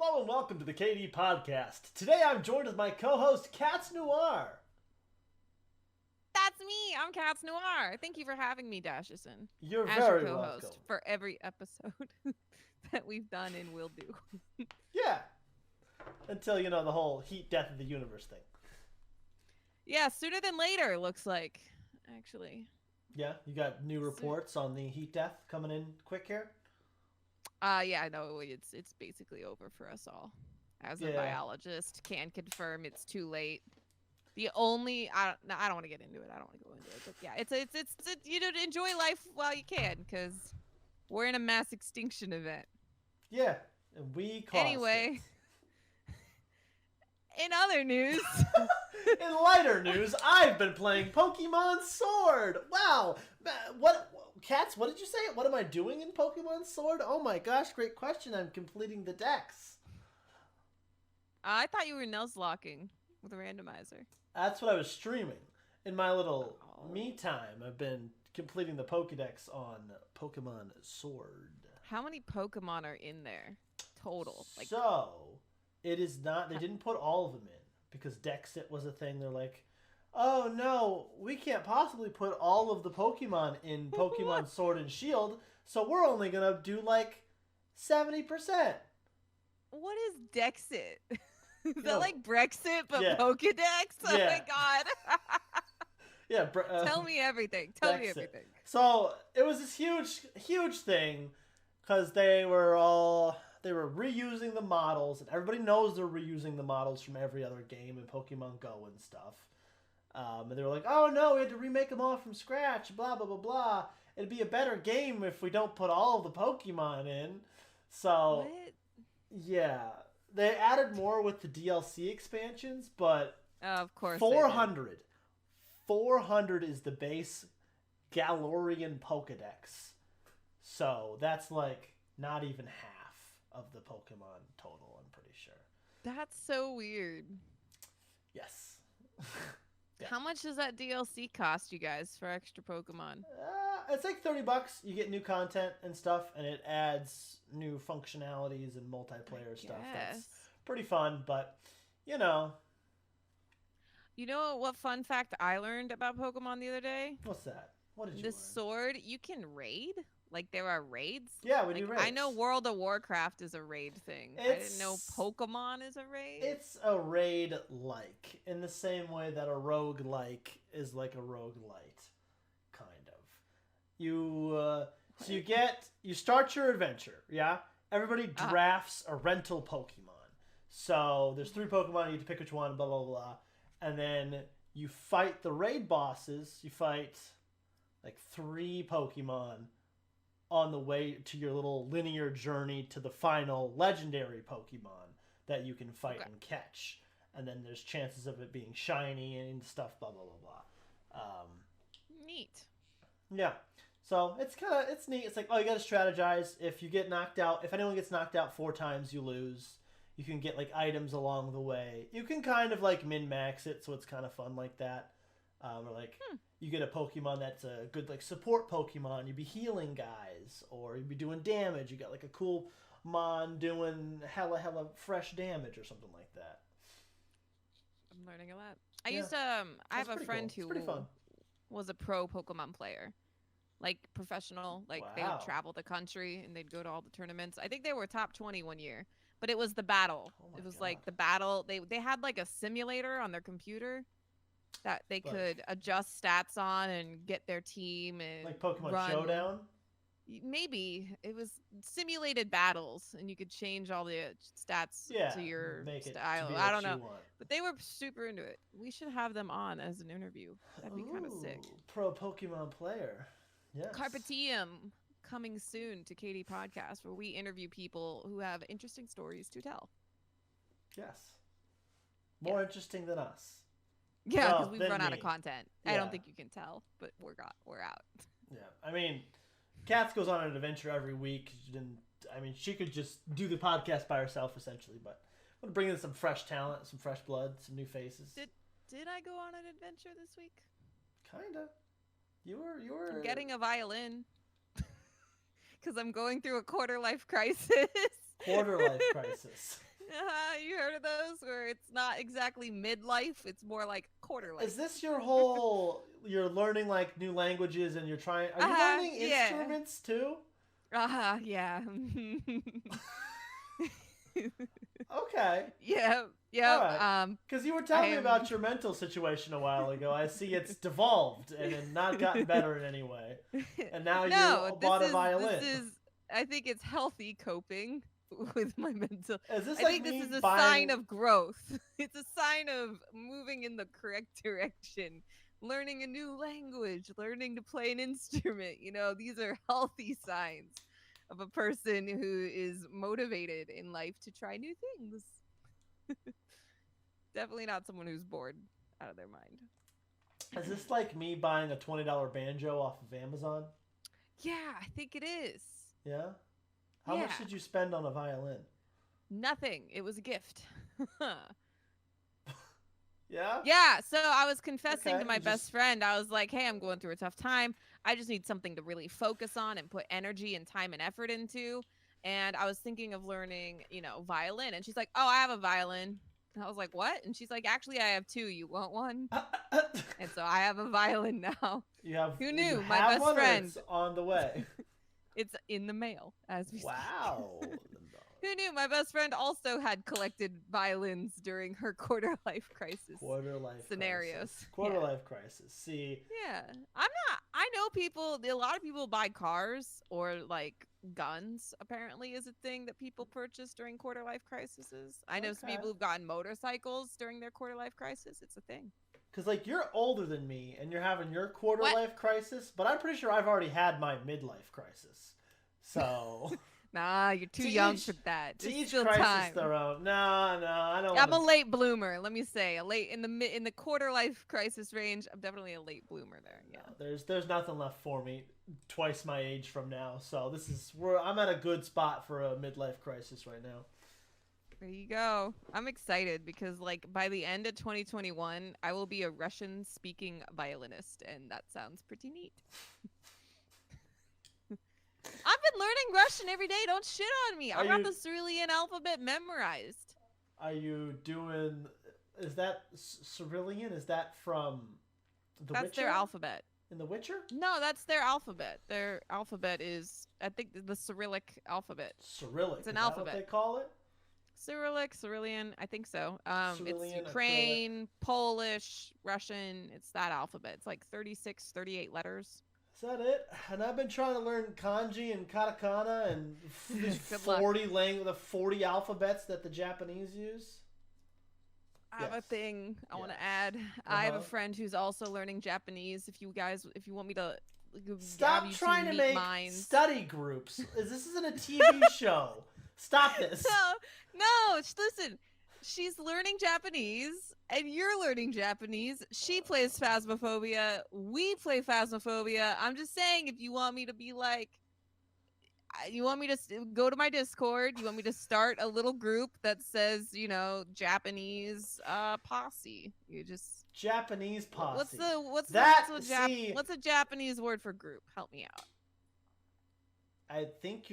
Hello and welcome to the KD Podcast. Today I'm joined with my co-host, Cats Noir. That's me. I'm Cats Noir. Thank you for having me, Dashison, You're as your very co-host welcome. for every episode that we've done and will do. Yeah. Until, the whole heat death of the universe thing. Yeah, sooner than later, looks like, actually. Yeah, you got new reports on the heat death coming in quick here? Yeah, no, it's basically over for us all. As a Yeah. biologist, can confirm it's too late. The only I don't want to get into it. I don't want to go into it. But yeah, it's you know, enjoy life while you can, because we're in a mass extinction event. Yeah, and we caused Anyway, in other news, it. In lighter news, I've been playing Pokemon Sword. Wow. Cats, what did you say? What am I doing in Pokemon Sword? Oh my gosh, great question. I'm completing the decks. I thought you were Nuzlocking with a randomizer. That's what I was streaming. In my little Oh. me time, I've been completing the Pokedex on Pokemon Sword. How many Pokemon are in there total? So, it is not, they didn't put all of them in because Dexit was a thing. They're like, oh no, we can't possibly put all of the Pokemon in Pokemon Sword and Shield, so we're only going to do like 70%. What is Dexit? Is that know, like Brexit but yeah. Pokedex? Oh Yeah. my god. Yeah, Tell me everything. Tell me Brexit. everything. So it was this huge thing because they were reusing the models, and everybody knows they're reusing the models from every other game in Pokemon Go and stuff. And they were like, "Oh no, we had to remake them all from scratch." Blah blah blah blah. It'd be a better game if we don't put all of the Pokemon in. So What? yeah, they added more with the DLC expansions, but Of course. 400. 400 is the base Galarian Pokedex. So that's like not even half of the Pokemon total, I'm pretty sure. That's so weird. Yes. Yeah. How much does that DLC cost you guys for extra Pokemon? It's like $30. You get new content and stuff, and it adds new functionalities and multiplayer stuff. That's pretty fun, but you know. You know what fun fact I learned about Pokemon the other day? What's that? What did you This learn? sword, you can raid? Like there are raids? Yeah, we do raids. I know World of Warcraft is a raid thing. I didn't know Pokemon is a raid. It's a raid-like, in the same way that a roguelike is like a roguelite, kind of. You start your adventure, yeah? Everybody drafts a rental Pokemon. So there's 3 Pokemon, you have to pick which one, blah, blah, blah. And then you fight the raid bosses. You fight like 3 Pokemon on the way to your little linear journey to the final legendary Pokemon that you can fight and catch. And then there's chances of it being shiny and stuff, blah, blah, blah, blah. Neat. Yeah. So it's neat. It's like, oh, you got to strategize. If you get knocked out, if anyone gets knocked out 4 times, you lose. You can get like items along the way. You can kind of like min-max it, so it's kind of fun like that. Or like you get a Pokemon that's a good like support Pokemon. You'd be healing guys, or you'd be doing damage. You got like a cool Mon doing hella fresh damage or something like that. I'm learning a lot. I have a friend who was a pro Pokemon player. Like professional, like they would travel the country and they'd go to all the tournaments. I think they were top 20 one year, but it was the battle. It was like the battle. They had like a simulator on their computer that they could adjust stats on and get their team and like Pokemon Showdown. Maybe it was simulated battles, and you could change all the stats to your style. I don't know, but they were super into it. We should have them on as an interview. That'd be kind of sick. Pro Pokemon player. Yes. Carpe Diem coming soon to KD Podcast, where we interview people who have interesting stories to tell. Yes. More interesting than us. Yeah, because we've run out of content. Yeah. I don't think you can tell, but we're out. Yeah, I mean, Cats goes on an adventure every week. She could just do the podcast by herself, essentially, but I'm going to bring in some fresh talent, some fresh blood, some new faces. Did I go on an adventure this week? Kinda. You were. I'm getting a violin. Because I'm going through a quarter life crisis. Quarter life crisis. You heard of those? Where it's not exactly midlife; it's more like quarter life. Is this your whole? You're learning like new languages, and you're trying. Are you learning instruments too? Yeah. Okay. Yeah. Right. Because you were telling me about your mental situation a while ago. I see it's devolved and not gotten better in any way. And now you bought a violin. I think it's healthy coping with my mental. Is this I think this is a sign of growth. It's a sign of moving in the correct direction. Learning a new language, learning to play an instrument. These are healthy signs of a person who is motivated in life to try new things. Definitely not someone who's bored out of their mind. Is this like me buying a $20 banjo off of Amazon? Yeah, I think it is. Yeah? How much did you spend on a violin? Nothing. It was a gift. Yeah? Yeah, so I was confessing to my best friend. I was like, hey, I'm going through a tough time. I just need something to really focus on and put energy and time and effort into. And I was thinking of learning, violin. And she's like, oh, I have a violin. And I was like, what? And she's like, actually, I have two. You want one? And so I have a violin now. Who knew? My best friend. It's on the way. It's in the mail as we speak. Wow. Who knew? My best friend also had collected violins during her quarter life crisis. Scenarios. Quarter life crisis. See. Yeah. I know people, a lot of people buy cars or like guns, apparently, is a thing that people purchase during quarter life crises. I know some people who've gotten motorcycles during their quarter life crisis. It's a thing. Because, like, you're older than me and you're having your quarter life crisis, but I'm pretty sure I've already had my midlife crisis. So. Nah, you're too young for that. To each crisis their own. No, I don't. I'm a late bloomer. Let me say, in the quarter life crisis range. I'm definitely a late bloomer there. Yeah. No, there's nothing left for me twice my age from now. So I'm at a good spot for a midlife crisis right now. There you go. I'm excited because like by the end of 2021, I will be a Russian-speaking violinist, and that sounds pretty neat. I've been learning Russian every day. Don't shit on me. I got the Cyrillian alphabet memorized. Are you doing? Is that Cyrillian? Is that from The Witcher? That's their alphabet. In The Witcher? No, that's their alphabet. Their alphabet is, I think, the Cyrillic alphabet. Cyrillic. It's an alphabet. What they call it? Cyrillic, Cyrillian, I think so. Cyrillian, it's Ukraine, Polish, Russian. It's that alphabet. It's like 36, 38 letters. Is that it? And I've been trying to learn kanji and katakana and these 40 alphabets that the Japanese use. I have a thing I want to add. I have a friend who's also learning Japanese. If you want me to stop trying to make study groups. This isn't a TV show. Stop this. No, listen. She's learning Japanese, and you're learning Japanese. She plays Phasmophobia. We play Phasmophobia. I'm just saying, if you want me to be like, you want me to go to my Discord, you want me to start a little group that says, Japanese posse. You just Japanese posse. What's a Japanese word for group? Help me out. I think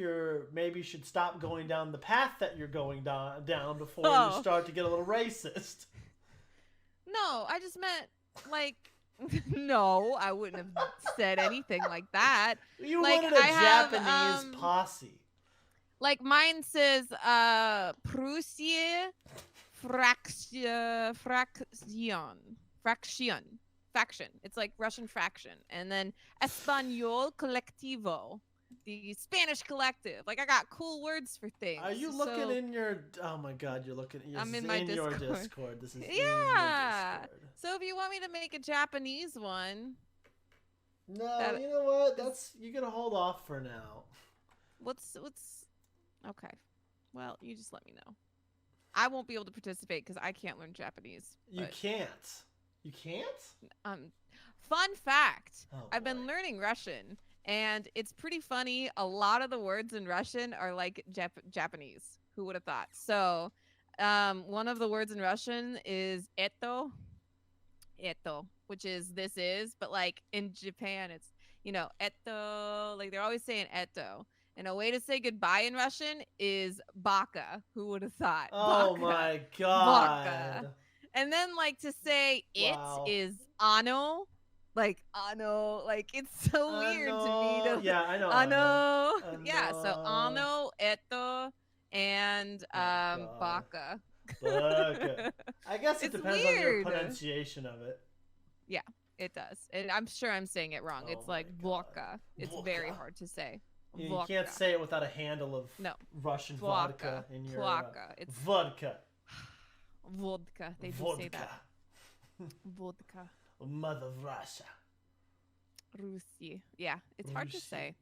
maybe should stop going down the path that you're going down before you start to get a little racist. No, I just meant like no, I wouldn't have said anything like that. You wanted a Japanese posse. Like mine says Prusie faction. It's like Russian faction. And then Español colectivo. The Spanish collective. Like I got cool words for things. Are you looking in your? Oh my God, you're looking. I'm in my Discord. Your Discord. This is in your Discord. So if you want me to make a Japanese one, no, you know what? You're gonna hold off for now. What's okay? Well, you just let me know. I won't be able to participate because I can't learn Japanese. You can't. You can't. Fun fact: I've been learning Russian. And it's pretty funny. A lot of the words in Russian are like Japanese. Who would have thought? So one of the words in Russian is eto, which is this is. But like in Japan, it's, eto. Like they're always saying eto. And a way to say goodbye in Russian is baka. Who would have thought? Oh Baka. my god. Baka. And then like to say it is ano. Like ano. Like it's so weird to me. Yeah, I know. Ano. Yeah, so ano, eto, and baka. Baka. I guess it depends on your pronunciation of it. Yeah, it does. And I'm sure I'm saying it wrong. It's like vodka. It's very hard to say. You can't say it without a handle of Russian vodka in your It's vodka. Vodka. They do say that. Vodka. Mother Russia. Rusi. Yeah, it's hard to say.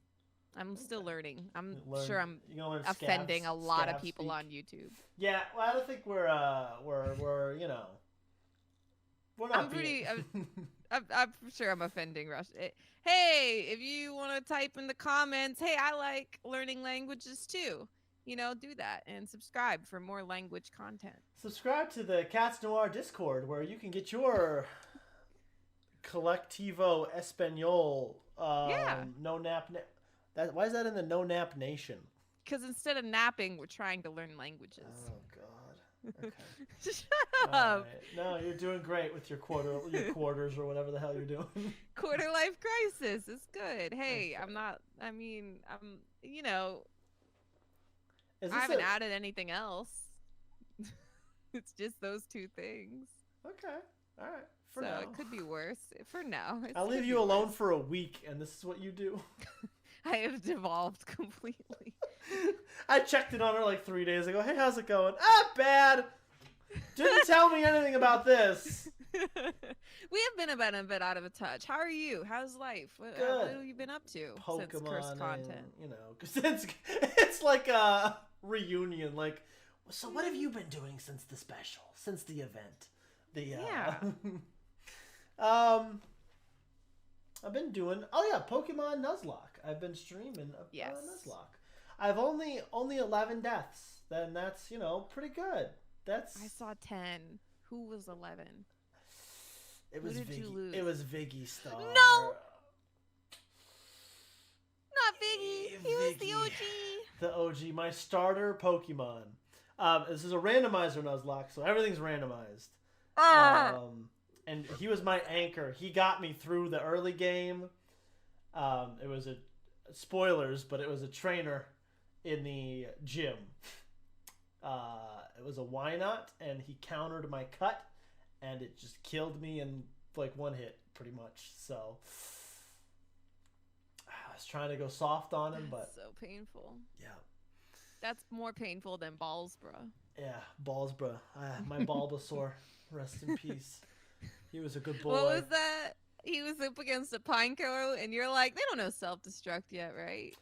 I'm still learning. I'm sure I'm offending a lot of people on YouTube. Yeah, well, I don't think we're you know, we're not. I'm sure I'm offending Russian. Hey, if you want to type in the comments, hey, I like learning languages too. You know, do that and subscribe for more language content. Subscribe to the Cats Noir Discord where you can get your Colectivo Espanol. No nap. Why is that in the No Nap Nation? Because instead of napping, we're trying to learn languages. Oh God. Okay. Shut up. Right. No, you're doing great with your quarters or whatever the hell you're doing. Quarter life crisis is good. Hey, okay. You know, I haven't added anything else. It's just those two things. Okay. All right. For now. It could be worse. For now. I'll leave you alone for a week, and this is what you do. I have devolved completely. I checked in on her like 3 days ago. Hey, how's it going? Bad. Didn't tell me anything about this. We have been a bit out of touch. How are you? How's life? What have you been up to Pokemon since cursed content? And, you know, cause it's like a reunion. Like, so what have you been doing since the special? Since the event? I've been doing Pokemon Nuzlocke. I've been streaming Nuzlocke. I've only 11 deaths. Then that's, you know, pretty good. I saw 10. Who was 11? It was Viggy. You lose? It was Viggy Star. No. Not Viggy. He was the OG. The OG, my starter Pokemon. This is a randomizer Nuzlocke, so everything's randomized. And he was my anchor. He got me through the early game. It was spoilers, but it was a trainer in the gym. It was a Wynaut, and he countered my cut, and it just killed me in like one hit, pretty much. So I was trying to go soft on him, but so painful. Yeah, that's more painful than Ballsbra. Yeah, Ballsbra. My Bulbasaur, rest in peace. He was a good boy. What was that? He was up against a Pineco, and you're like, they don't know self-destruct yet, right?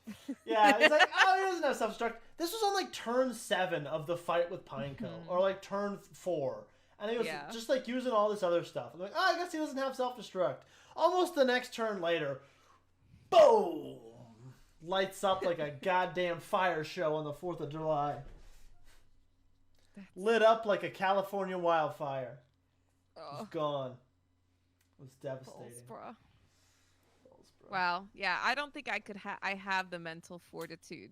Yeah, it's like, he doesn't know self-destruct. This was on like turn 7 of the fight with Pineco, or like turn 4. And he was just like using all this other stuff. I'm like, I guess he doesn't have self-destruct. Almost the next turn later, boom! Lights up like a goddamn fire show on the 4th of July. Lit up like a California wildfire. Oh. It's gone. It was devastating. Ballsbra. Wow. Yeah, I don't think I could I have the mental fortitude.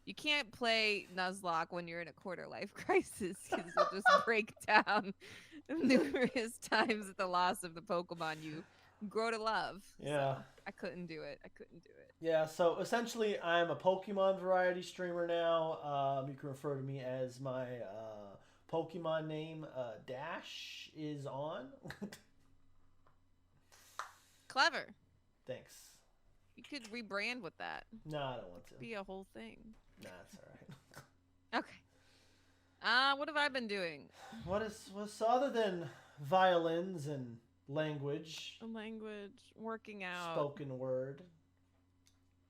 You can't play Nuzlocke when you're in a quarter life crisis because you'll just break down numerous times at the loss of the Pokemon you grow to love. Yeah. So I couldn't do it. Yeah, so essentially I'm a Pokemon variety streamer now. You can refer to me as my Pokemon name. Dash is on. Clever. Thanks. You could rebrand with that. No, I don't want to. Be a whole thing. Nah, it's all right. Okay. What have I been doing? What's other than violins and language? Working out. Spoken word.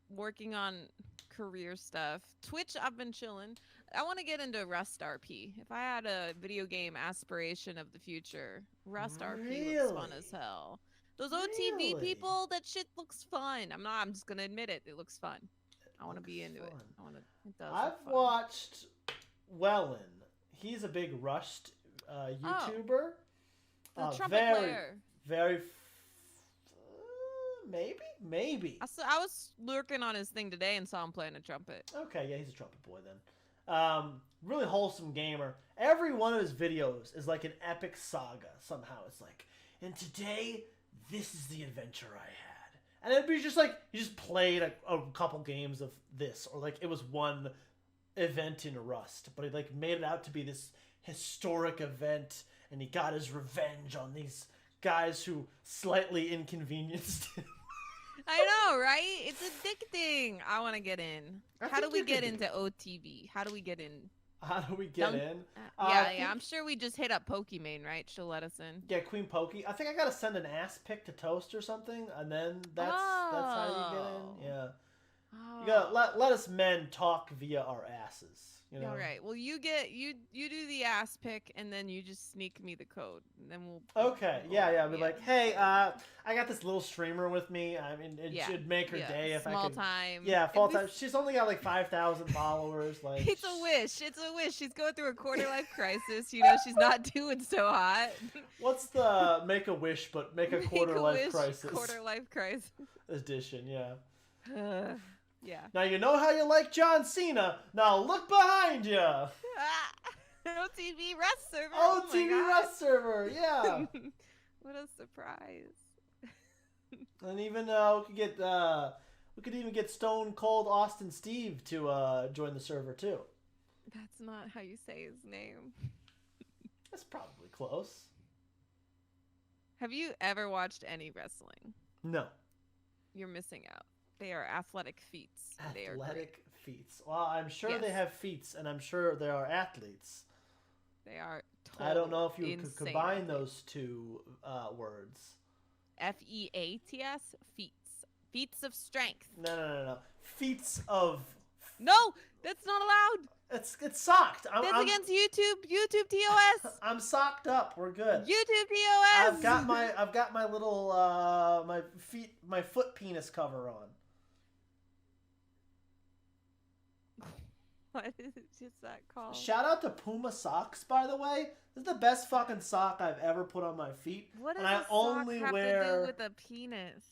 Working on career stuff. Twitch, I've been chilling. I want to get into Rust RP. If I had a video game aspiration of the future, Rust RP looks fun as hell. Those OTV people, that shit looks fun. I'm just gonna admit it. It looks fun. I want to be into it. I've watched Wellen. He's a big Rust YouTuber. The trumpet player. Very Maybe. I was lurking on his thing today and saw him playing a trumpet. Okay, yeah, he's a trumpet boy then. Really wholesome gamer. Every one of his videos is like an epic saga somehow. It's like, and today, this is the adventure I had. And it'd be just like, he just played a couple games of this, or like it was one event in Rust, but he like made it out to be this historic event, and he got his revenge on these guys who slightly inconvenienced him. I know, right? It's addicting. I want to get in. How do we get into OTV? How do we get in? How do we get in? Yeah. I'm sure we just hit up Pokimane, right? She'll let us in. Yeah, Queen Pokey. I think I gotta send an ass pic to Toast or something, and then that's how you get in. Yeah. Oh. You gotta let us men talk via our asses. You know? All right. Well, you do the ass pick, and then you just sneak me the code, and then we'll. Okay. Yeah. I'll be like, hey, I got this little streamer with me. I mean, it should make her day if I could. Small time. Yeah, full time. She's only got like 5,000 followers. Like. It's a wish. It's a wish. She's going through a quarter life crisis. You know, she's not doing so hot. What's the make a wish, but make a quarter life crisis? Quarter life crisis edition. Yeah. Yeah. Now you know how you like John Cena. Now look behind you. OTV Rust server. OTV Rust server. Yeah. What a surprise. And even we could even get Stone Cold Austin Steve to join the server too. That's not how you say his name. That's probably close. Have you ever watched any wrestling? No. You're missing out. They are athletic feats. Athletic feats. Well, I'm sure they have feats, and I'm sure there are athletes. They are I don't know if you could combine those two words. Feats? Feats. Feats of strength. No. Feats of... No! That's not allowed! It's socked. That's against YouTube. YouTube TOS. I'm socked up. We're good. YouTube TOS. I've got my little my foot penis cover on. What is that called? Shout out to Puma socks, by the way. This is the best fucking sock I've ever put on my feet. What does a sock have to do with a penis?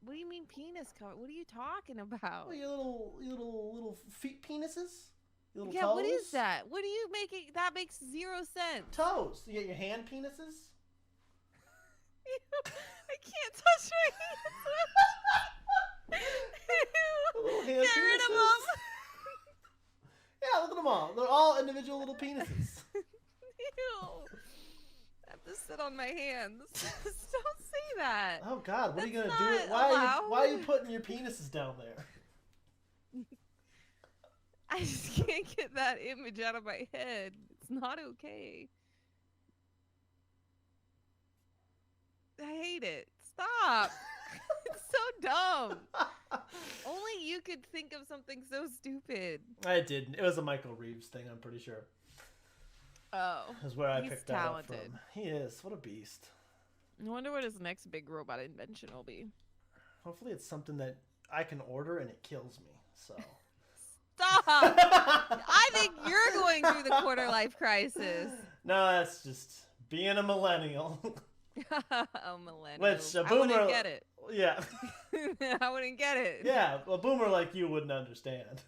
What do you mean penis cover? What are you talking about? Well, your little feet penises. Your little yeah, toes? What is that? What are you making? That makes 0 sense. Toes. You get your hand penises. I can't touch my hands. Little hand Get rid of them. Yeah, look at them all. They're all individual little penises. Ew. I have to sit on my hands. Don't say that. Oh God, what are you gonna do? Why are you putting your penises down there? I just can't get that image out of my head. It's not okay. I hate it. Stop. It's so dumb. Only you could think of something so stupid. I didn't. It was a Michael Reeves thing, I'm pretty sure. Oh. That's where I picked talented. that up from. He is. What a beast. I wonder what his next big robot invention will be. Hopefully it's something that I can order and it kills me. So. Stop! I think you're going through the quarter life crisis. No, that's just being a millennial. A millennial. Which a boomer, I wouldn't get it. Yeah. I wouldn't get it. Yeah, a boomer like you wouldn't understand.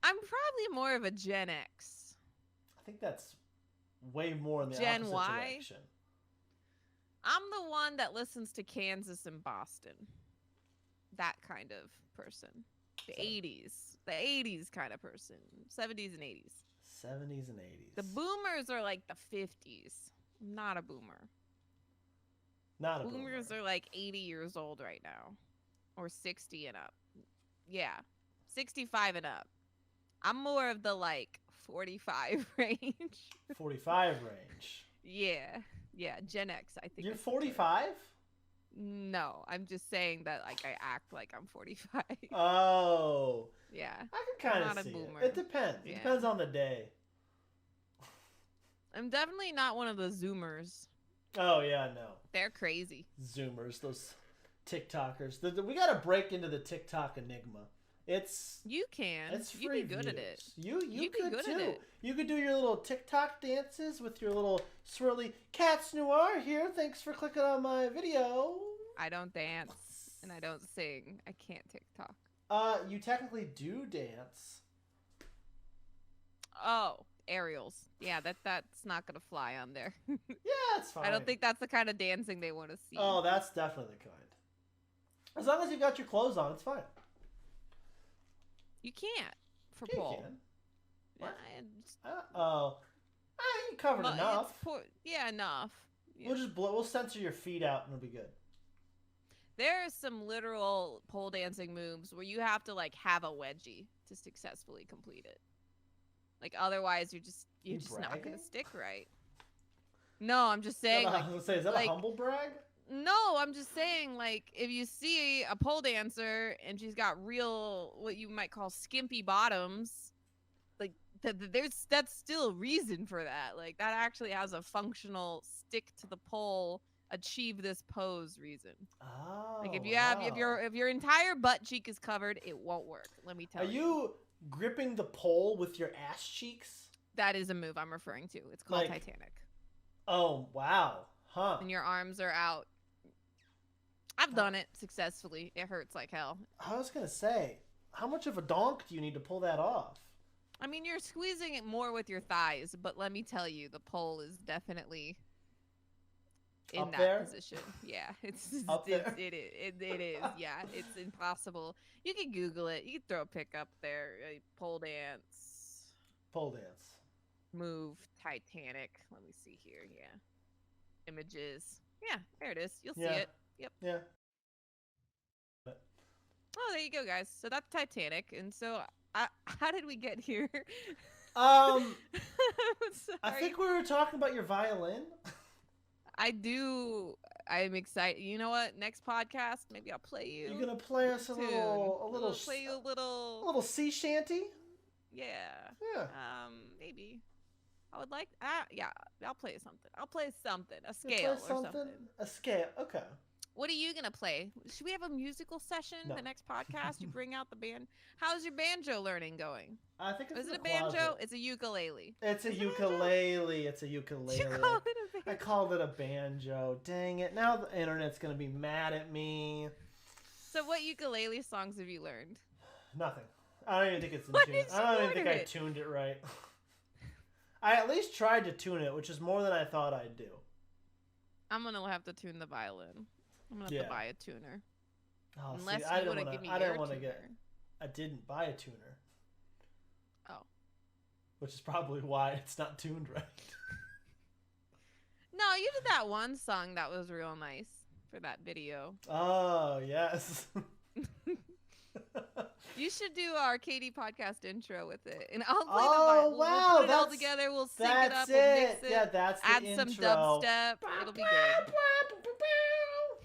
I'm probably more of a Gen X. I think that's way more in the Gen opposite Y? direction. I'm the one that listens to Kansas and Boston. That kind of person. The 80s. The 80s kind of person. 70s and 80s. 70s and 80s. The boomers are like the 50s. I'm not a boomer. Not a boomers boomer. are like 80 years old right now. Or 60 and up. Yeah. 65 and up. I'm more of the like 45 range. 45 range. Yeah. Yeah. Gen X, I think. You're 45? No, I'm just saying that like I act like I'm 45. Oh. Yeah. I can kind of see it. It depends. It depends on the day. I'm definitely not one of the Zoomers. Oh, yeah, no. They're crazy. Zoomers, those TikTokers. We got to break into the TikTok enigma. You can. You'd be good at it. You You'd could be good too. at it. You could do your little TikTok dances with your little swirly Cats Noir here. Thanks for clicking on my video. I don't dance. and I don't sing, I can't TikTok. You technically do dance. Oh, aerials. Yeah, that's not gonna fly on there. Yeah, it's fine. I don't think that's the kind of dancing they want to see. Oh, that's definitely the kind. As long as you got your clothes on, it's fine. You can't for pole. You can. What? You covered enough. Yeah, enough. Yeah. We'll censor your feet out and it'll be good. There are some literal pole dancing moves where you have to like have a wedgie to successfully complete it. Like otherwise you're just not gonna stick right. No, I'm just saying. I was gonna say, is that a humble brag? No, I'm just saying, like, if you see a pole dancer and she's got real, what you might call skimpy bottoms, like, that's still a reason for that. Like, that actually has a functional stick to the pole, achieve this pose reason. Oh, like, if your entire butt cheek is covered, it won't work. Let me tell you. Are you gripping the pole with your ass cheeks? That is a move I'm referring to. It's called Titanic. Oh, wow. Huh. And your arms are out. I've done it successfully. It hurts like hell. I was going to say, how much of a donk do you need to pull that off? I mean, you're squeezing it more with your thighs, but let me tell you, the pole is definitely in that position. Yeah, it is. Yeah, it's impossible. You can Google it. You can throw a pic up there. Pole dance. Pole dance. Move Titanic. Let me see here. Yeah. Images. Yeah, there it is. You'll see it. Yep. Yeah. Oh, there you go, guys. So that's Titanic. And so, how did we get here? I think we were talking about your violin. I'm excited. You know what? Next podcast, maybe I'll play you. You're gonna play us a little sea shanty. Yeah. Yeah. Maybe. I would like. Yeah. I'll play something. I'll play something. A scale or something. A scale. Okay. What are you gonna play? Should we have a musical session the next podcast? You bring out the band. How's your banjo learning going? I think it's Is it a banjo? It's a ukulele. It's a ukulele. It's a ukulele. You call it a banjo. I called it a banjo. Dang it! Now the internet's gonna be mad at me. So, what ukulele songs have you learned? Nothing. I don't even think it's in tune. I don't even think I tuned it right. I at least tried to tune it, which is more than I thought I'd do. I'm gonna have to tune the violin. I'm gonna have to buy a tuner. Oh, Unless see, you want to give me your tuner. I didn't buy a tuner. Oh. Which is probably why it's not tuned right. No, you did that one song that was real nice for that video. Oh, yes. You should do our Katie podcast intro with it, and I'll play wow! We'll put it all together. We'll sync it up. We'll mix it. Yeah, that's the intro. Add some dubstep. It'll be good.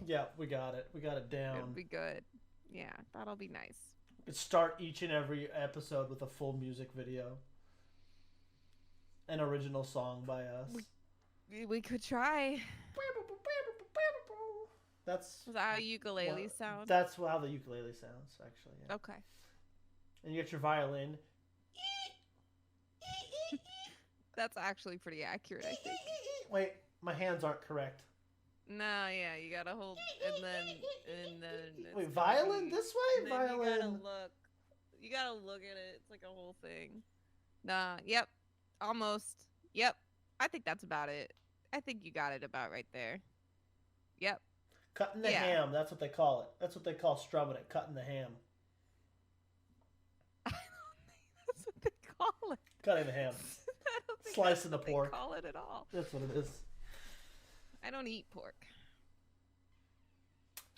Yeah, we got it. We got it down. It'll be good. Yeah, that'll be nice. Could start each and every episode with a full music video. An original song by us. We could try. That's how ukulele sounds. That's how the ukulele sounds, actually. Yeah. Okay. And you get your violin. That's actually pretty accurate, I think. Wait, my hands aren't correct. No, yeah, you gotta hold, and then. Wait, violin this way? Violin. You gotta look at it. It's like a whole thing. Nah. Yep. Almost. Yep. I think that's about it. I think you got it about right there. Yep. Cutting the ham. That's what they call it. That's what they call strumming it. Cutting the ham. I don't think that's what they call it. Cutting the ham. I don't think Slicing the pork. They call it at all. That's what it is. I don't eat pork.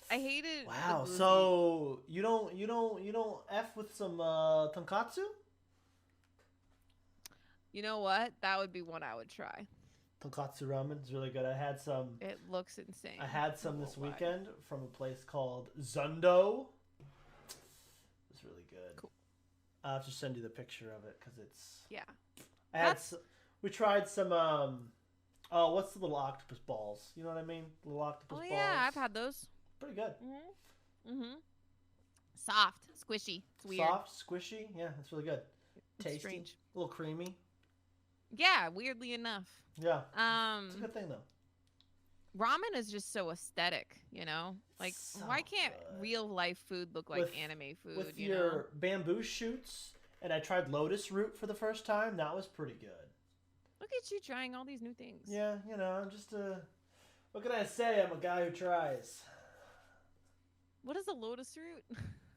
I hate it. Wow. So you don't F with some tonkatsu? You know what? That would be one I would try. Tonkatsu ramen is really good. I had some. It looks insane. I had some this weekend from a place called Zundo. It's really good. Cool. I'll have to send you the picture of it because it's. Yeah. We tried some. Oh, what's the little octopus balls? You know what I mean? Little octopus balls. Oh yeah, I've had those. Pretty good. Soft, squishy. It's weird. Soft, squishy. Yeah, it's really good. It's tasty. Strange. A little creamy. Yeah, weirdly enough. Yeah. It's a good thing though. ramen is just so aesthetic, you know? Like, so why can't real life food look like anime food? With your bamboo shoots, and I tried lotus root for the first time. That was pretty good. Look at you trying all these new things. Yeah, you know, I'm just what can I say? I'm a guy who tries. What is a lotus root?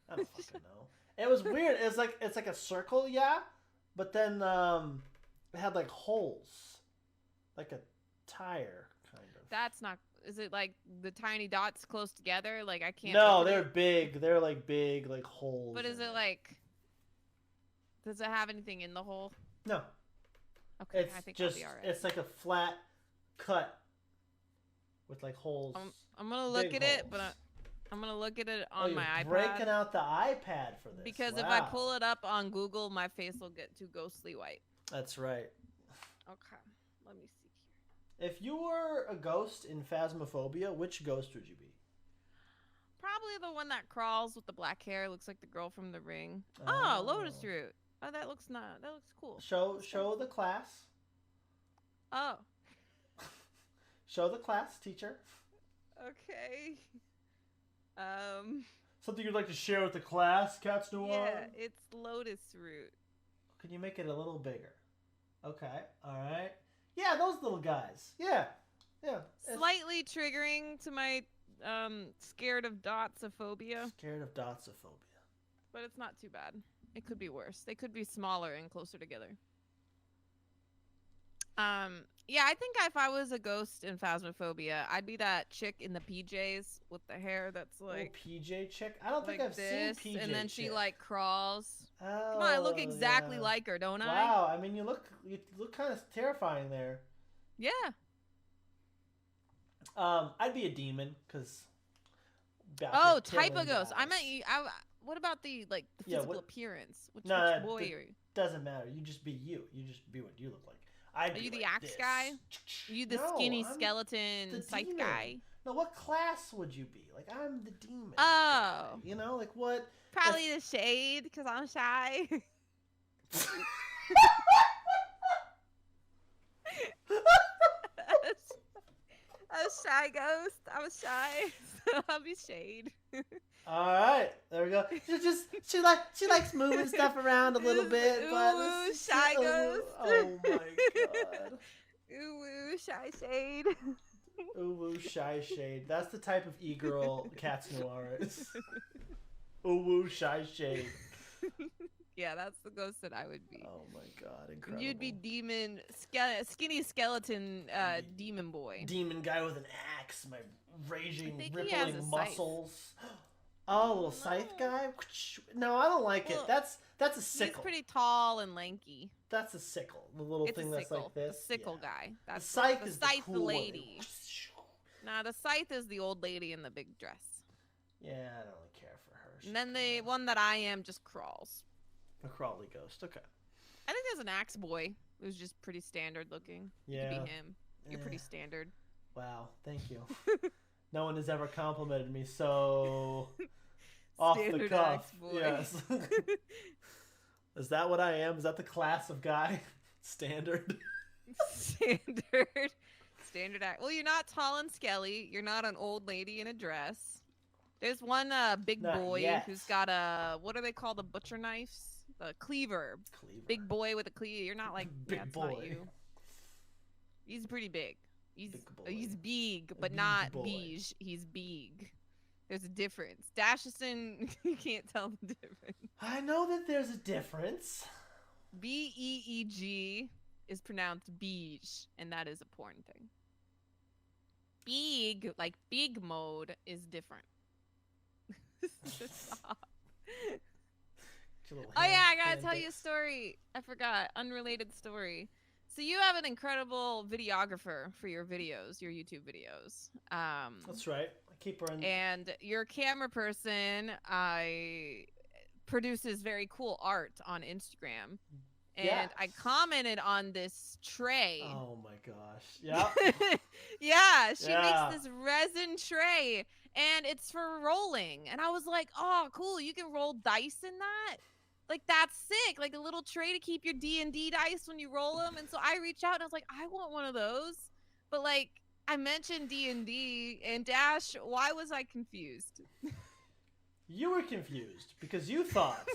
I don't fucking know. It was weird. It's like a circle, yeah, but then it had like holes, like a tire kind of. That's not. Is it like the tiny dots close together? Like I can't. No, they're big. They're like big, like holes. But is it like? Does it have anything in the hole? No. Okay, I think just I'll be all right. it's like a flat cut with like holes. I'm gonna look at it, but I'm gonna look at it on my iPad. Breaking out the iPad for this. Because if I pull it up on Google, my face will get too ghostly white. That's right. Okay, let me see here. If you were a ghost in Phasmophobia, which ghost would you be? Probably the one that crawls with the black hair. Looks like the girl from The Ring. Oh, Lotus Root. Oh, that looks cool. Show the class. Oh. Show the class, teacher. Okay. Something you'd like to share with the class, Cats Noir? Yeah, it's Lotus Root. Can you make it a little bigger? Okay, alright. Yeah, those little guys. Yeah. Slightly triggering to my scared of dotsophobia. Scared of dotsophobia. But it's not too bad. It could be worse. They could be smaller and closer together. Yeah, I think if I was a ghost in Phasmophobia, I'd be that chick in the PJs with the hair that's like PJ chick. I don't think I've seen PJ. And then she like crawls. Oh, come on, I look exactly like her, don't I? Wow, I mean you look kind of terrifying there. Yeah. I'd be a demon because. Oh, type of ghost. I meant you. What about the physical appearance? Which boy are you? Doesn't matter. You just be you. You just be what you look like. Are you the axe guy? Are you the skinny skeleton scythe guy? No, what class would you be? Like, I'm the demon. Oh. Guy. You know, like what? Probably the shade, because I'm shy. I'm a shy ghost. I'm shy, so I'll be shade. All right, there we go. She likes moving stuff around a little bit, ooh, shy ghost. Oh my god. Ooh, shy shade. Ooh, shy shade. That's the type of e-girl Cats Noir is. Ooh, shy shade. Yeah, that's the ghost that I would be. Oh my god, incredible. You'd be demon, skinny skeleton, demon boy. Demon guy with an axe, my raging, rippling muscles. Oh, little scythe guy? No, I don't like it. That's a sickle. He's pretty tall and lanky. That's a sickle. The little thing that's like this. The sickle guy. That's the scythe is the cool lady. Nah, the scythe is the old lady in the big dress. Yeah, I don't really care for her. And then the one that I am just crawls. A crawly ghost. Okay. I think there's an axe boy who's just pretty standard looking. Yeah. You could be him. You're pretty standard. Wow, thank you. No one has ever complimented me so off the cuff. Yes. Is that what I am? Is that the class of guy? Standard. Standard act. Well, you're not tall and skelly. You're not an old lady in a dress. There's one big boy who's got a, what do they call the butcher knives? The cleaver. Big boy with a cleaver. You're not like big boy. Not you. He's pretty big. He's big, but not beige. He's big. There's a difference. Dashison, you can't tell the difference. I know that there's a difference. B-E-E-G is pronounced beige, and that is a porn thing. Big, like big mode, is different. Oh yeah, I gotta tell you a story. I forgot. Unrelated story. So you have an incredible videographer for your videos, your YouTube videos. That's right. I keep her in. And your camera person produces very cool art on Instagram. And I commented on this tray. Oh my gosh. Yeah. Yeah, she makes this resin tray. And it's for rolling. And I was like, oh, cool. You can roll dice in that? Like, that's sick. Like, a little tray to keep your D&D dice when you roll them. And so I reached out and I was like, I want one of those. But, like, I mentioned D&D and Dash. Why was I confused? You were confused because you thought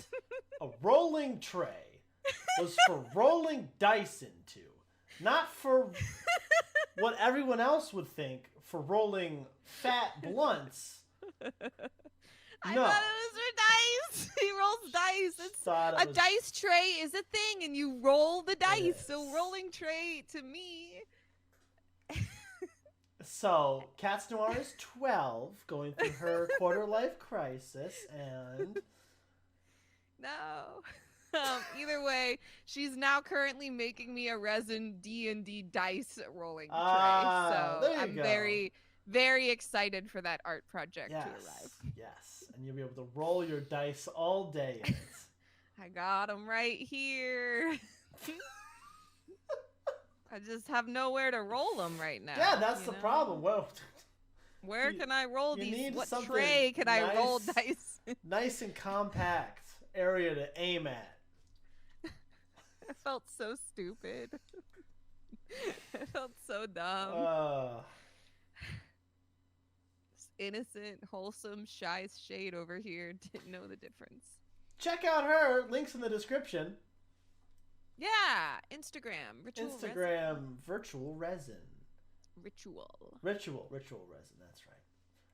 a rolling tray was for rolling dice into, not for what everyone else would think for rolling fat blunts. I thought it was for dice. He rolls dice. A dice tray is a thing, and you roll the dice. So rolling tray to me. So Cats Noir is 12, going through her quarter-life crisis, and no. Either way, she's now currently making me a resin D&D dice rolling tray. So I'm very, very excited for that art project to arrive. Yes, and you'll be able to roll your dice all day in it. I got them right here. I just have nowhere to roll them right now. Yeah, that's the problem. Well, where can I roll these? What tray can I roll dice? Nice and compact area to aim at. I felt so stupid. I felt so dumb. Innocent, wholesome, shy shade over here didn't know the difference. Check out her. Links in the description. Yeah, Instagram. Virtual resin. Ritual resin. That's right.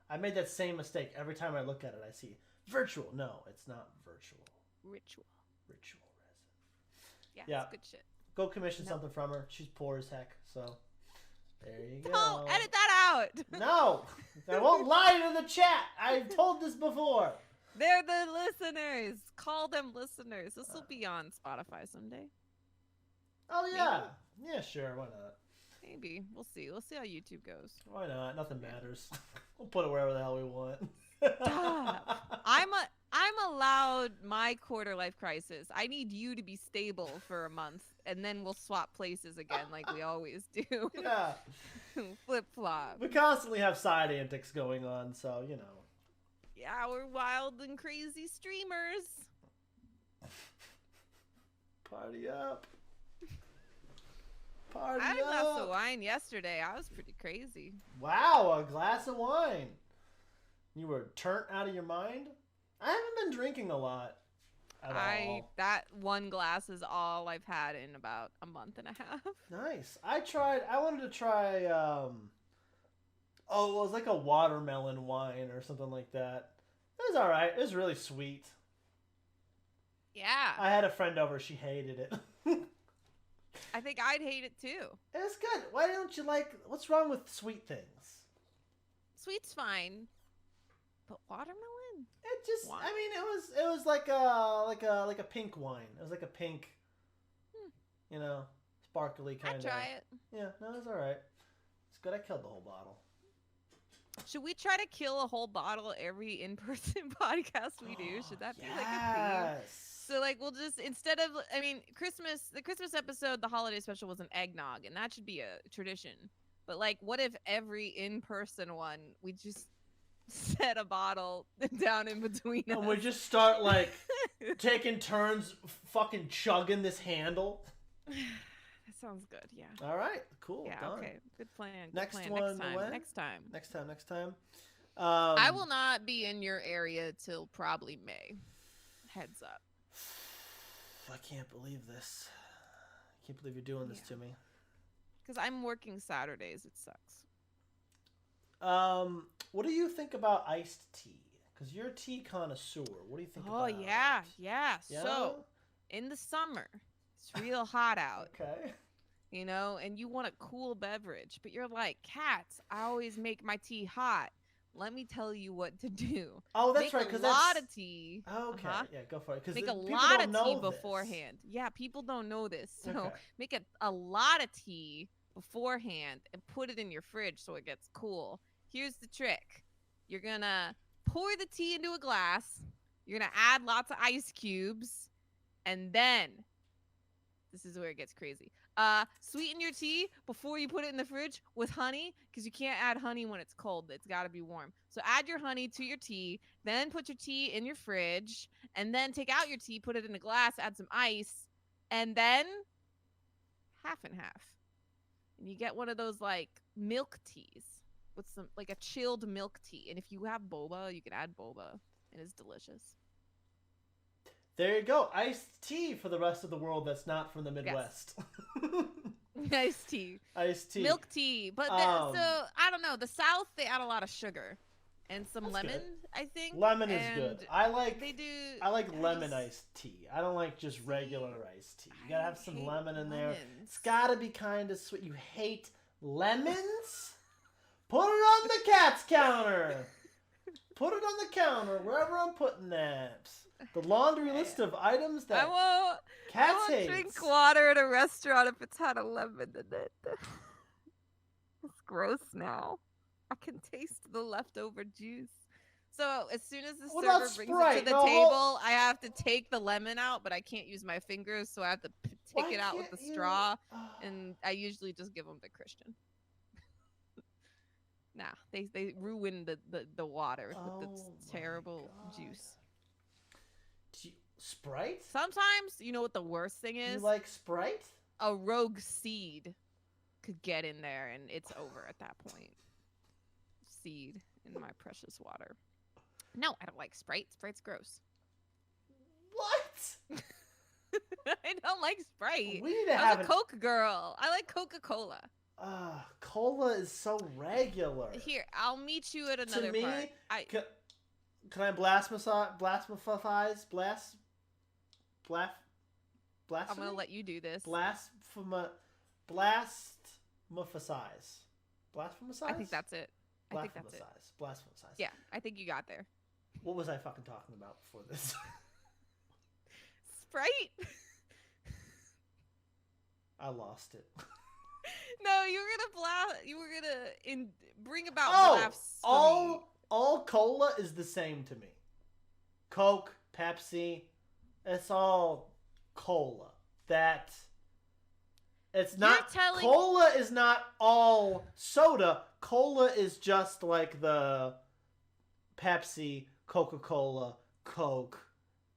I made that same mistake every time I look at it. I see virtual. No, it's not virtual. Ritual resin. Yeah, it's good shit. Go commission something from her. She's poor as heck. So there you go. Don't edit that out. No, I won't lie to the chat. I've told this before. They're the listeners. Call them listeners. This will be on Spotify someday. Oh, yeah. Maybe. Yeah, sure. Why not? Maybe. We'll see. We'll see how YouTube goes. Why not? Nothing matters. We'll put it wherever the hell we want. Stop. I'm allowed my quarter-life crisis. I need you to be stable for a month, and then we'll swap places again like we always do. Yeah. Flip-flop. We constantly have side antics going on, so, you know. Yeah, we're wild and crazy streamers. Party up. I had a glass of wine yesterday. I was pretty crazy. Wow, a glass of wine. You were turned out of your mind? I haven't been drinking a lot at all. That one glass is all I've had in about a month and a half. Nice. I wanted to try, it was like a watermelon wine or something like that. It was alright. It was really sweet. Yeah. I had a friend over. She hated it. I think I'd hate it too. It's good. Why don't you what's wrong with sweet things? Sweet's fine. But watermelon? It just, wine? I mean, it was like a pink wine. It was like a pink, sparkly kind of. I'd try it. Yeah, no, it was alright. It's good. I killed the whole bottle. Should we try to kill a whole bottle every in-person podcast we do? Should that be like a theme? So we'll just, instead of, the Christmas episode, the holiday special was an eggnog, and that should be a tradition. But what if every in-person one, we just set a bottle down in between us? And we just start taking turns fucking chugging this handle? That sounds good, yeah. All right, cool. Yeah, done. Okay, good plan. Next plan. one, Next time. Next time. I will not be in your area till probably May. Heads up. I can't believe this. I can't believe you're doing this to me. Because I'm working Saturdays. It sucks. What do you think about iced tea? Because you're a tea connoisseur. What do you think about it? Oh, yeah. So, in the summer, it's real hot out. Okay. And you want a cool beverage. But you're like, Cats, I always make my tea hot. Let me tell you what to do. Oh, that's right. Because a lot of tea. Okay. Yeah, go for it. Make a lot of tea beforehand. Yeah, people don't know this. So make a lot of tea beforehand and put it in your fridge so it gets cool. Here's the trick. You're going to pour the tea into a glass. You're going to add lots of ice cubes. And then, this is where it gets crazy. Sweeten your tea before you put it in the fridge with honey, because you can't add honey when it's cold. It's got to be warm. So add your honey to your tea, then put your tea in your fridge, and then take out your tea, put it in a glass, add some ice, and then half and half. and you get one of those like milk teas with some like a chilled milk tea. And if you have boba, you can add boba, and it's delicious. There you go, iced tea for the rest of the world that's not from the Midwest. Yes. Iced tea. Iced tea. Milk tea. But so I don't know. The South, they add a lot of sugar and some lemon. Good. I think lemon is good. I like lemon iced tea. I don't like just regular iced tea. You gotta have some lemon in there. It's gotta be kind of sweet. You hate lemons? Put it on the cat's counter. Put it on the counter wherever I'm putting that. The laundry list of items that cats hate. I won't drink water at a restaurant if it's had a lemon in it. It's gross now. I can taste the leftover juice. So as soon as the server brings it to the table, I have to take the lemon out, but I can't use my fingers, so I have to take it out with the straw. And I usually just give them to Christian. Nah, they ruin the water with the terrible juice. Sprite? Sometimes, you know what the worst thing is? You like Sprite? A rogue seed could get in there, and it's over at that point. Seed in my precious water. No, I don't like Sprite. Sprite's gross. What? I don't like Sprite. We need to I'm a Coke girl. I like Coca-Cola. Cola is so regular. Here, I'll meet you at another part. Can I blasphemize? I'm gonna let you do this. Blasphemize. I think that's it. Blasphemize. Yeah, I think you got there. What was I fucking talking about before this? Sprite? I lost it. No, you were gonna bring about blasphemy. All cola is the same to me. Coke, Pepsi, it's all cola. Cola is not all soda. Cola is just like the Pepsi, Coca-Cola, Coke.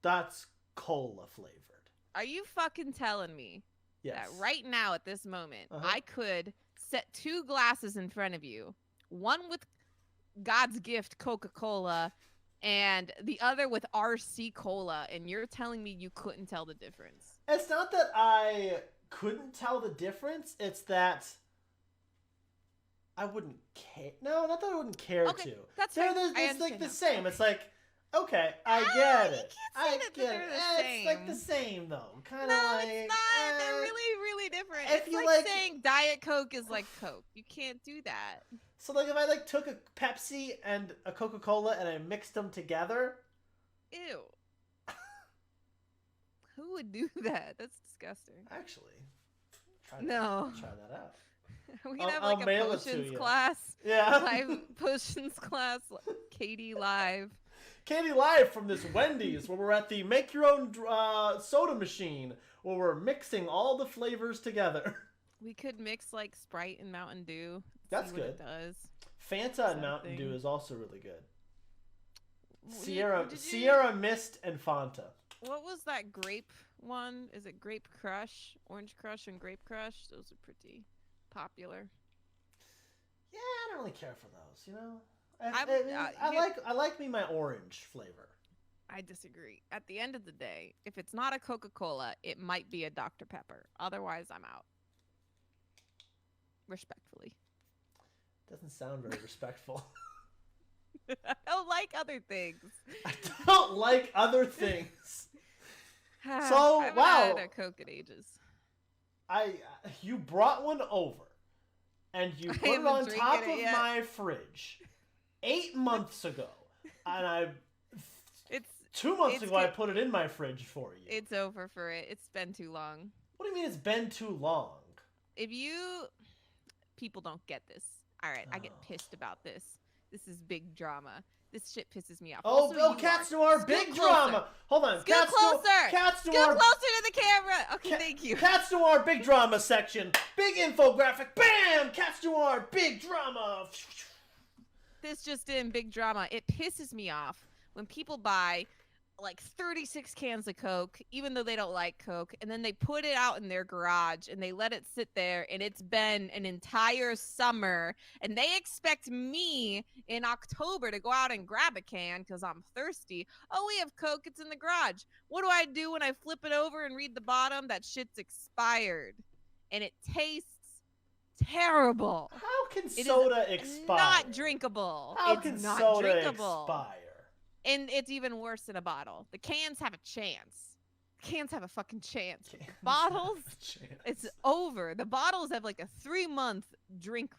That's cola flavored. Are you fucking telling me that right now at this moment I could set two glasses in front of you, one with God's gift Coca-Cola and the other with RC Cola, and you're telling me you couldn't tell the difference? It's not that I couldn't tell the difference. It's that I wouldn't care. No, not that I wouldn't care to. That's fair. It's like the same. It's like, okay, I get it. I get it. It's like the same though. Kind of like. No, it's not. They're really, really different. It's like saying Diet Coke is like Coke. You can't do that. So like if I like took a Pepsi and a Coca-Cola and I mixed them together. Ew. Who would do that? That's disgusting. Actually. Try that out. We can have like a potions class. Yeah. Live potions class. Katie live. Katie live from this Wendy's where we're at the make your own soda machine where we're mixing all the flavors together. We could mix like Sprite and Mountain Dew. That's good. It does. Fanta and Mountain Dew is also really good. Sierra Mist and Fanta. What was that grape one? Is it Grape Crush? Orange Crush and Grape Crush? Those are pretty popular. Yeah, I don't really care for those, you know? I like me my orange flavor. I disagree. At the end of the day, if it's not a Coca-Cola, it might be a Dr. Pepper. Otherwise, I'm out. Respectfully. Doesn't sound very respectful. I don't like other things. I don't like other things. So, I haven't had a Coke in ages. You brought one over, and you put it on top of my fridge 8 months ago, and It's 2 months ago I put it in my fridge for you. It's over for it. It's been too long. What do you mean it's been too long? People don't get this. All right, I get pissed about this. This is big drama. This shit pisses me off. Cats Noir, big drama. Hold on. Scoot closer. Cats Noir. Scoot closer to the camera. Okay, thank you. Cats Noir, big drama section. Big infographic. Bam! Cats Noir, big drama. This just in, big drama. It pisses me off when people buy like 36 cans of Coke, even though they don't like Coke. And then they put it out in their garage and they let it sit there. And it's been an entire summer. And they expect me in October to go out and grab a can because I'm thirsty. Oh, we have Coke. It's in the garage. What do I do when I flip it over and read the bottom? That shit's expired. And it tastes terrible. How can soda expire? Not drinkable. How can soda expire? And it's even worse in a bottle. The cans have a chance. Cans have a fucking chance. Bottles, it's over. The bottles have like a 3-month drink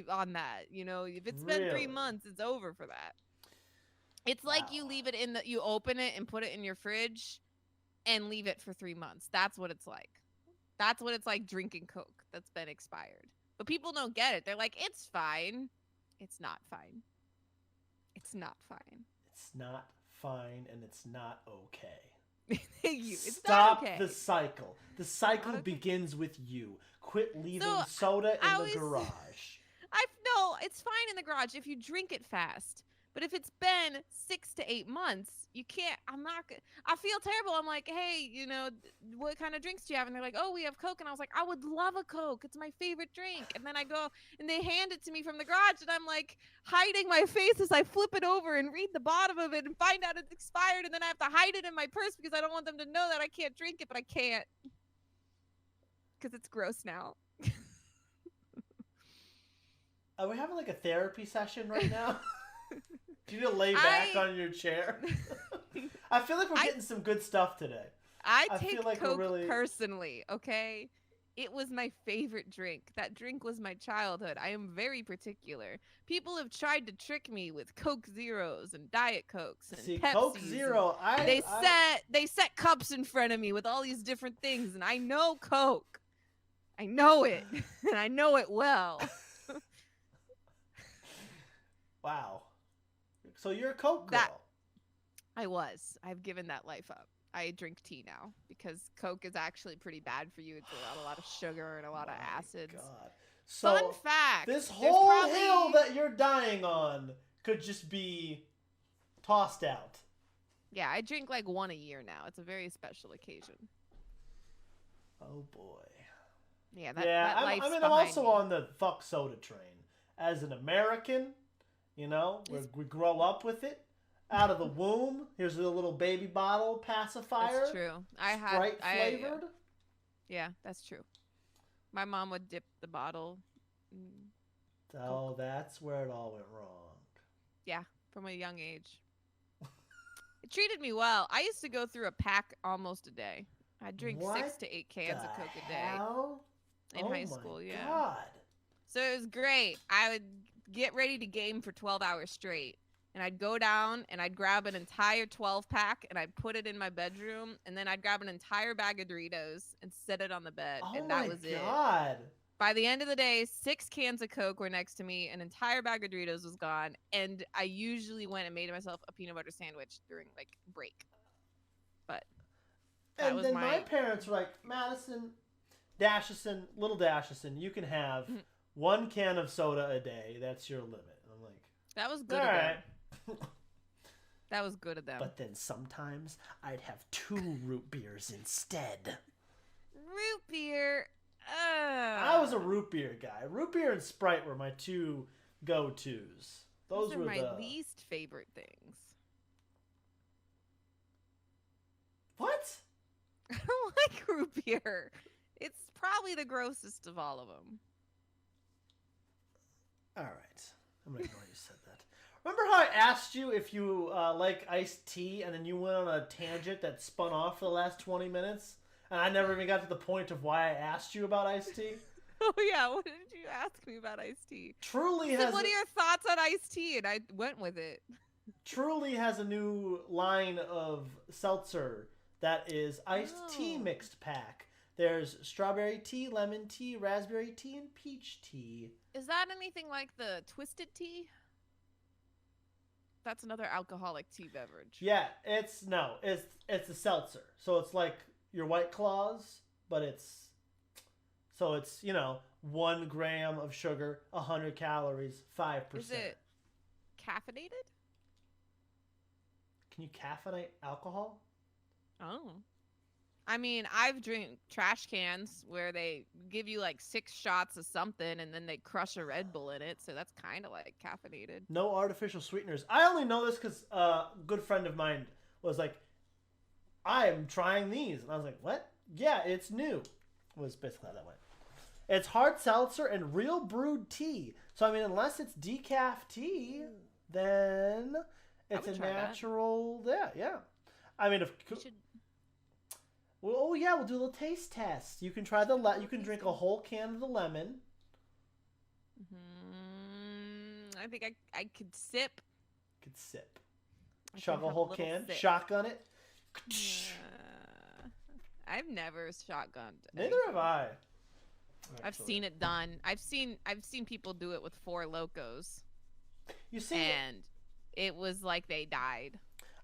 on that. You know, if it's been 3 months, it's over for that. It's like you leave it you open it and put it in your fridge and leave it for 3 months. That's what it's like. That's what it's like drinking Coke that's been expired. But people don't get it. They're like, it's fine. It's not fine. It's not fine. It's not fine, and it's not okay. Thank you. It's Stop not okay. the cycle. The cycle begins with you. Quit leaving soda in the garage. No, it's fine in the garage if you drink it fast. But if it's been 6 to 8 months, you can't. I feel terrible. I'm like, hey, you know, what kind of drinks do you have? And they're like, oh, we have Coke. And I was like, I would love a Coke. It's my favorite drink. And then I go and they hand it to me from the garage, and I'm like hiding my face as I flip it over and read the bottom of it and find out it's expired. And then I have to hide it in my purse because I don't want them to know that I can't drink it, but I can't because it's gross now. Are we having like a therapy session right now? Do you need to lay back on your chair? I feel like we're getting some good stuff today. I take like Coke personally, okay? It was my favorite drink. That drink was my childhood. I am very particular. People have tried to trick me with Coke Zeros and Diet Cokes and Pepsis. Coke Zero, they set cups in front of me with all these different things, and I know Coke. I know it, and I know it well. Wow. So you're a Coke girl. I've given that life up. I drink tea now because Coke is actually pretty bad for you. It's a lot of sugar and a lot of acids. God. So fun fact. This whole hill that you're dying on could just be tossed out. Yeah, I drink like one a year now. It's a very special occasion. Oh boy. Yeah, I'm also on the fuck soda train. As an American, you know, we grow up with it. Out of the womb, here's a little baby bottle pacifier. That's true. Sprite flavored. Yeah, that's true. My mom would dip the bottle. Oh, that's where it all went wrong. Yeah, from a young age. It treated me well. I used to go through a pack almost a day. I'd drink 6 to 8 cans of Coke a day in high school. Yeah. God. So it was great. I would get ready to game for 12 hours straight. And I'd go down and I'd grab an entire 12-pack and I'd put it in my bedroom. And then I'd grab an entire bag of Doritos and set it on the bed. And that was it. By the end of the day, 6 cans of Coke were next to me. An entire bag of Doritos was gone. And I usually went and made myself a peanut butter sandwich during like break. But that was my parents were like, Madison, little Dashison, you can have 1 can of soda a day. That's your limit. And I'm like, that was good of them. That was good of them. But then sometimes I'd have 2 root beers instead. Root beer? I was a root beer guy. Root beer and Sprite were my 2 go-tos. Those were my least favorite things. What? I don't like root beer. It's probably the grossest of all of them. All right. I'm going to ignore you said that. Remember how I asked you if you like iced tea, and then you went on a tangent that spun off for the last 20 minutes? And I never even got to the point of why I asked you about iced tea? Oh, yeah. What did you ask me about iced tea? Truly has... What are your thoughts on iced tea? And I went with it. Truly has a new line of seltzer that is iced tea mixed pack. There's strawberry tea, lemon tea, raspberry tea, and peach tea. Is that anything like the Twisted Tea? That's another alcoholic tea beverage. Yeah, it's a seltzer. So it's like your White Claws, but it's 1 gram of sugar, 100 calories, 5%. Is it caffeinated? Can you caffeinate alcohol? Oh. I mean, I've drank trash cans where they give you like 6 shots of something and then they crush a Red Bull in it. So that's kind of like caffeinated. No artificial sweeteners. I only know this because a good friend of mine was like, I am trying these. And I was like, what? Yeah, it's new. Was basically how that went. It's hard seltzer and real brewed tea. So, I mean, unless it's decaf tea, then it's a natural... That. Yeah. I mean, if... Well, oh yeah, we'll do a little taste test. You can try the you can drink a whole can of the lemon. I think I could sip. Could sip. Chug a whole can. Sip. Shotgun it. I've never shotgunned. Neither have I. I've seen it done. I've seen people do it with Four Locos. You see, and it was like they died.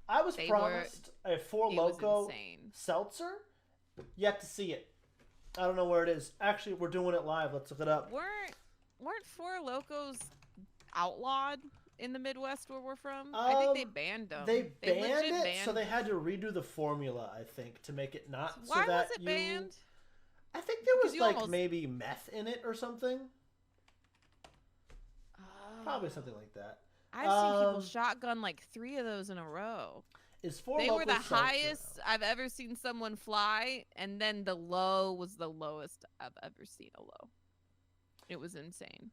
I was promised a Four Loko seltzer. Yet to see it. I don't know where it is. Actually, we're doing it live. Let's look it up. Weren't Four Locos outlawed in the Midwest where we're from? I think they banned them. They banned it, so they had to redo the formula, I think, to make it not. Why was it banned? I think there was like maybe meth in it or something. Probably something like that. I've seen people shotgun like 3 of those in a row. They were the highest I've ever seen someone fly, and then the low was the lowest I've ever seen a low. It was insane.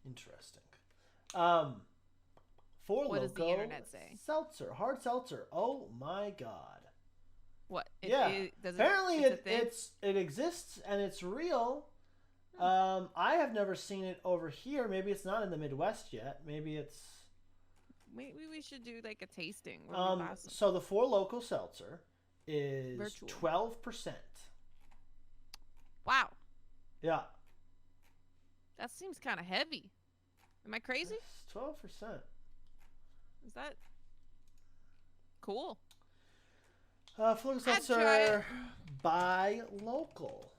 Interesting. Four what does the internet say? Seltzer, hard seltzer. Oh my god. What? Apparently it exists and it's real. I have never seen it over here. Maybe it's not in the Midwest yet. Maybe it's. Maybe we should do like a tasting. So the Four Loko seltzer is 12%. Wow. Yeah. That seems kind of heavy. Am I crazy? It's 12%. Is that cool? Four Loko seltzer, buy local.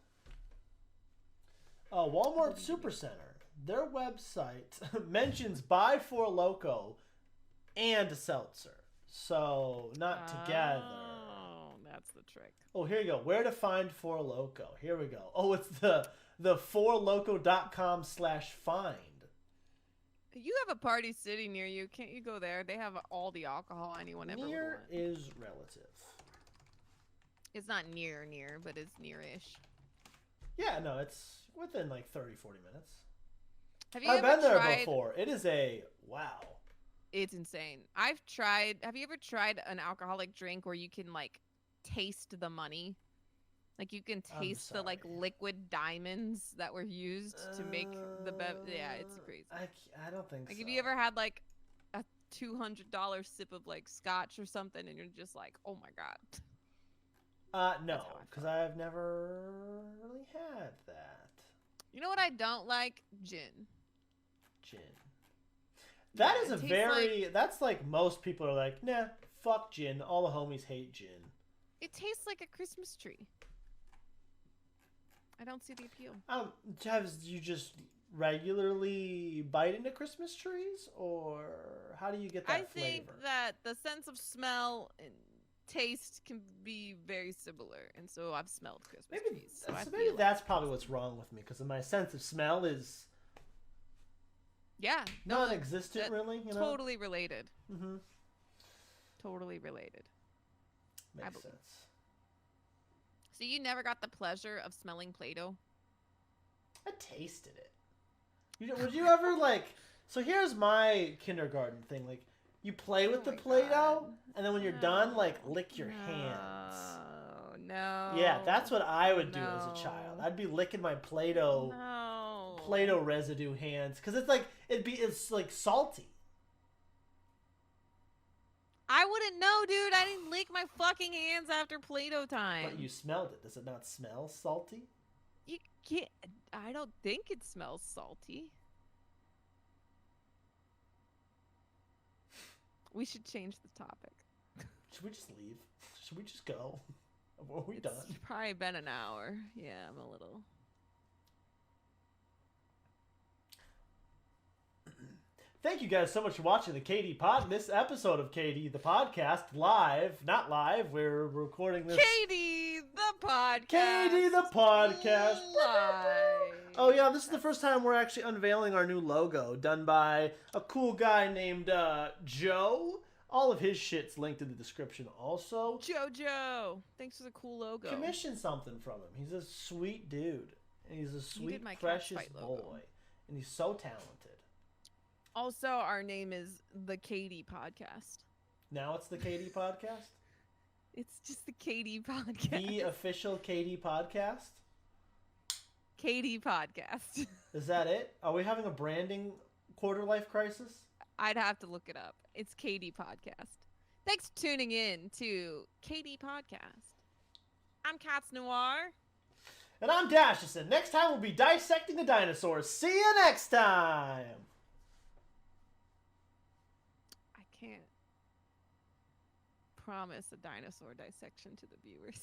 Walmart Supercenter. Their website mentions buy Four Loko and a seltzer. So, not together. Oh, that's the trick. Oh, here you go. Where to find Four Loko. Here we go. Oh, it's the fourloko.com/find. You have a Party City near you. Can't you go there? They have all the alcohol anyone ever would want. Near is relative. It's not near, but it's near-ish. Yeah, no, it's within like 30, 40 minutes. I've been there before. It is wow. It's insane. Have you ever tried an alcoholic drink where you can like taste the money? Like you can taste the like liquid diamonds that were used to make the yeah, it's crazy. I don't think so. Like have you ever had like a $200 sip of like scotch or something and you're just like, oh my god. No, because I've never really had that. You know what I don't like? Gin. That is a very... that's like most people are like, nah, fuck gin. All the homies hate gin. It tastes like a Christmas tree. I don't see the appeal. Have you just regularly bite into Christmas trees? Or how do you get that flavor? I think that the sense of smell and taste can be very similar. And so I've smelled Christmas trees. So maybe that's probably what's wrong with me. Because my sense of smell is... yeah. Non-existent, really. You know? Totally related. Mm-hmm. Totally related. Makes sense. So you never got the pleasure of smelling Play-Doh? I tasted it. Would you ever, like... So here's my kindergarten thing. Like, you play with the Play-Doh, and then when you're done, like, lick your hands. No. Yeah, that's what I would do as a child. I'd be licking my Play-Doh... Play-Doh residue hands, because it's like salty. I wouldn't know, dude. I didn't lick my fucking hands after Play-Doh time. But you smelled it. Does it not smell salty? You can't. I don't think it smells salty. We should change the topic. Should we just leave? Should we just go? Are we done? It's probably been an hour. Yeah, I'm a little. Thank you guys so much for watching the KD Pod. This episode of KD the Podcast live, not live. We're recording this. KD the Podcast. KD the Podcast. Live. Oh yeah, this is the first time we're actually unveiling our new logo, done by a cool guy named Joe. All of his shit's linked in the description also. Jojo, thanks for the cool logo. Commission something from him. He's a sweet dude. And he's a sweet, precious boy. And he's so talented. Also, our name is the KD Podcast. Now it's the KD Podcast? It's just the KD Podcast. The official KD Podcast? KD Podcast. Is that it? Are we having a branding quarter-life crisis? I'd have to look it up. It's KD Podcast. Thanks for tuning in to KD Podcast. I'm Cats Noir. And I'm Dashison. Next time we'll be dissecting the dinosaurs. See you next time! I can't promise a dinosaur dissection to the viewers.